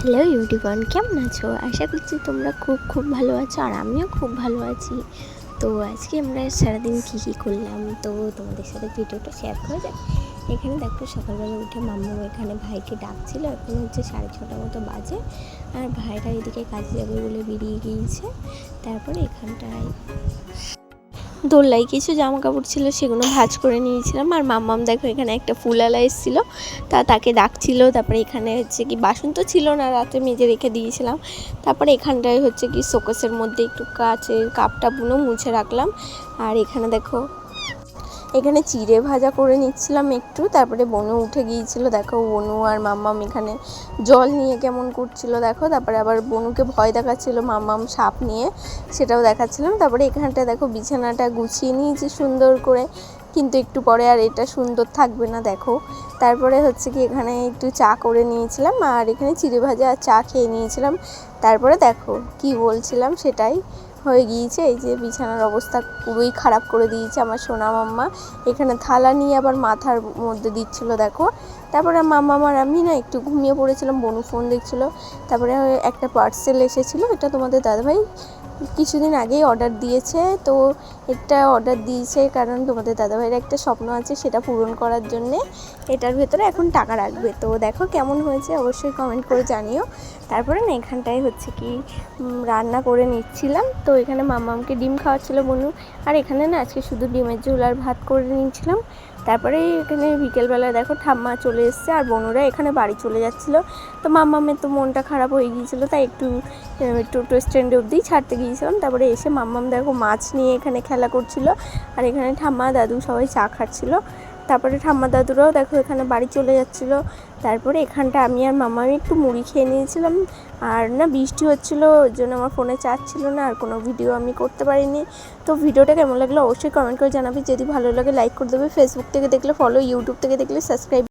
Hello everyone, কেমন আছো? আশা করছি তোমরা খুব ভালো আছো আর আমিও খুব ভালো আছি। তো আজকে আমরা সারাদিন কী করলাম তো তোমাদের সাথে ভিডিওটা শেয়ার করা যাক। এখানে দেখো সকালবেলা উঠে মাম্মু এখানে ভাইকে ডাকছিল, এখন হচ্ছে 6:30 মতো বাজে আর ভাইরা এদিকে কাজে যাবে বলে বেরিয়ে গিয়েছে। তারপরে এখানটায় দোল্লাই কিছু জামা কাপড় ছিল, সেগুলো ভাঁজ করে নিয়েছিলাম। আর মাম্মাম দেখো এখানে একটা ফুলওয়ালা এসেছিলো, তাকে ডাকছিল। তারপরে এখানে হচ্ছে কি বাসন তো ছিল না, রাতে মেজে রেখে দিয়েছিলাম। তারপরে এখানটায় হচ্ছে কি শোকেসের মধ্যে একটু কাচের কাপটা মুছে রাখলাম। আর এখানে দেখো এখানে চিড়ে ভাজা করে নিচ্ছিলাম একটু। তারপরে বনু উঠে গিয়েছিল, দেখো বনু আর মাম্মাম এখানে জল নিয়ে কেমন করছিল দেখো। তারপরে আবার বনুকে ভয় দেখাচ্ছিল মাম্মাম সাপ নিয়ে, সেটাও দেখাচ্ছিলাম। তারপরে এখানটায় দেখো বিছানাটা গুছিয়ে নিয়েছি সুন্দর করে, কিন্তু একটু পরে আর এটা সুন্দর থাকবে না দেখো। তারপরে হচ্ছে কি এখানে একটু চা করে নিয়েছিলাম আর এখানে চিড়ে ভাজা আর চা খেয়ে নিয়েছিলাম। তারপরে দেখো কি বলছিলাম সেটাই হয়ে গিয়েছে। এই যে বিছানার অবস্থা পুরোই খারাপ করে দিয়েছে আমার সোনা মাম্মা। এখানে থালা নিয়ে আবার মাথার মধ্যে দিচ্ছিল দেখো। তারপরে মাম্মা আর আমি না একটু ঘুমিয়ে পড়েছিলাম, বনু ফোন দেখছিল। তারপরে একটা পার্সেল এসেছিলো, এটা তোমাদের দাদাভাই কিছুদিন আগেই অর্ডার দিয়েছে। তো এটা অর্ডার দিয়েছে কারণ তোমাদের দাদাভাইয়ের একটা স্বপ্ন আছে, সেটা পূরণ করার জন্যে এটার ভেতরে এখন টাকা রাখবে। তো দেখো কেমন হয়েছে অবশ্যই কমেন্ট করে জানিও। তারপরে না এখানটায় হচ্ছে কি রান্না করে নিচ্ছিলাম। তো এখানে মাম্মামকে ডিম খাওয়াচ্ছিল বনু, আর এখানে না আজকে শুধু ডিমের ঝোল আর ভাত করে নিচ্ছিলাম। তারপরে এখানে বিকেলবেলায় দেখো ঠাম্মা চলে এসছে আর বনুরা এখানে বাড়ি চলে যাচ্ছিলো। তো মাম্মামের তো মনটা খারাপ হয়ে গিয়েছিলো, তাই একটু টোটো স্ট্যান্ডে অবধিই ছাড়তে গিয়েছিলাম। তারপরে এসে মাম্মাম দেখো মাছ নিয়ে এখানে খেলা করছিল আর এখানে ঠাম্মা দাদু সবাই চা খাচ্ছিল। তারপরে ঠাম্মা দাদুরাও দেখো এখানে বাড়ি চলে যাচ্ছিলো। তারপরে এখানটা আমি আর মাম্মামি একটু মুড়ি খেয়ে নিয়েছিলাম। আর না বৃষ্টি হচ্ছিলো, ওর জন্য আমার ফোনে চার্জ ছিল না আর কোনো ভিডিও আমি করতে পারিনি। তো ভিডিওটা কেমন লাগলো অবশ্যই কমেন্ট করে জানাবে। যদি ভালো লাগে লাইক করে দেবে, ফেসবুক থেকে দেখলে ফলো, ইউটিউব থেকে দেখলে সাবস্ক্রাইব।